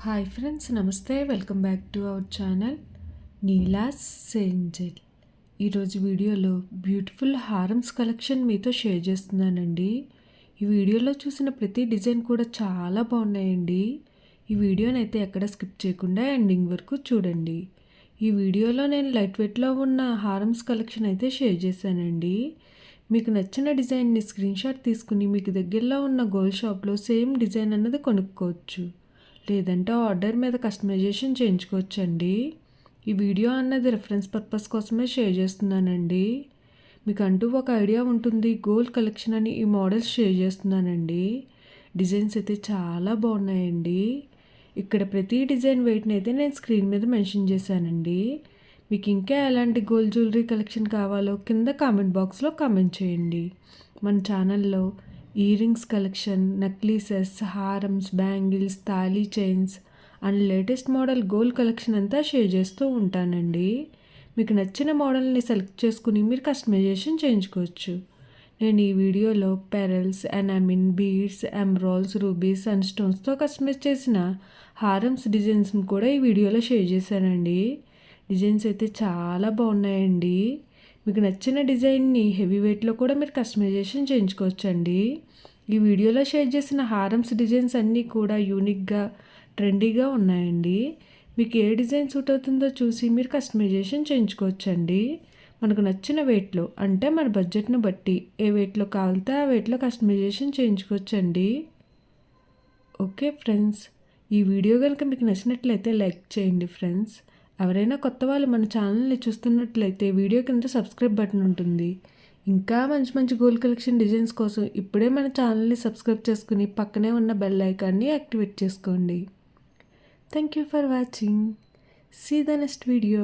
Hi friends, నమస్తే. Welcome back to our channel Neela's Angel. ఈరోజు వీడియోలో బ్యూటిఫుల్ హారమ్స్ కలెక్షన్ మీతో షేర్ చేస్తున్నానండి. ఈ వీడియోలో చూసిన ప్రతి డిజైన్ కూడా చాలా బాగున్నాయండి. ఈ వీడియోని అయితే ఎక్కడ స్కిప్ చేయకుండా ఎండింగ్ వరకు చూడండి. ఈ వీడియోలో నేను లైట్ వెయిట్లో ఉన్న హారమ్స్ కలెక్షన్ అయితే షేర్ చేశానండి. మీకు నచ్చిన డిజైన్ని స్క్రీన్ షాట్ తీసుకుని మీకు దగ్గరలో ఉన్న గోల్డ్ షాప్లో సేమ్ డిజైన్ అన్నది కొనుక్కోవచ్చు, లేదంటే ఆర్డర్ మీద కస్టమైజేషన్ చేయించుకోవచ్చండి. ఈ వీడియో అన్నది రెఫరెన్స్ పర్పస్ కోసమే షేర్ చేస్తున్నానండి. మీకు అంటూ ఒక ఐడియా ఉంటుంది గోల్డ్ కలెక్షన్ అని ఈ మోడల్స్ షేర్ చేస్తున్నానండి. డిజైన్స్ అయితే చాలా బాగున్నాయండి. ఇక్కడ ప్రతి డిజైన్ వెయిట్ని అయితే నేను స్క్రీన్ మీద మెన్షన్ చేశానండి. మీకు ఇంకా ఎలాంటి గోల్డ్ జ్యువెలరీ కలెక్షన్ కావాలో కింద కామెంట్ బాక్స్లో కామెంట్ చేయండి. మన ఛానల్లో ఇయర్ రింగ్స్ కలెక్షన్, నెక్లెసెస్, హారమ్స్, బ్యాంగిల్స్, తాళీ chains and latest model gold collection అంతా షేర్ చేస్తూ ఉంటానండి. మీకు నచ్చిన మోడల్ని సెలెక్ట్ చేసుకుని మీరు కస్టమైజేషన్ చేయించుకోవచ్చు. నేను ఈ వీడియోలో pearls, enamel, beads, emeralds, rubies and స్టోన్స్తో కస్టమైజ్ చేసిన హారమ్స్ డిజైన్స్ని కూడా ఈ వీడియోలో షేర్ చేశానండి. డిజైన్స్ అయితే చాలా బాగున్నాయండి. మీకు నచ్చిన డిజైన్ని హెవీ వెయిట్లో కూడా మీరు కస్టమైజేషన్ చేయించుకోవచ్చండి. ఈ వీడియోలో షేర్ చేసిన హారమ్స్ డిజైన్స్ అన్నీ కూడా యూనిక్గా, ట్రెండీగా ఉన్నాయండి. మీకు ఏ డిజైన్ సూట్ అవుతుందో చూసి మీరు కస్టమైజేషన్ చేయించుకోవచ్చండి. మనకు నచ్చిన వెయిట్లో, అంటే మన బడ్జెట్ను బట్టి ఏ వెయిట్లో కావాలితే ఆ వెయిట్లో కస్టమైజేషన్ చేయించుకోవచ్చండి. ఓకే ఫ్రెండ్స్, ఈ వీడియో కనుక మీకు నచ్చినట్లయితే లైక్ చేయండి ఫ్రెండ్స్. ఎవరైనా కొత్త వాళ్ళు మన ఛానల్ని చూస్తున్నట్లయితే వీడియో కింద సబ్స్క్రైబ్ బటన్ ఉంటుంది. ఇంకా మంచి మంచి గోల్డ్ కలెక్షన్ డిజైన్స్ కోసం ఇప్పుడే మన ఛానల్ని సబ్స్క్రైబ్ చేసుకుని పక్కనే ఉన్న బెల్ ఐకాన్ని యాక్టివేట్ చేసుకోండి. Thank you for watching. See the next video.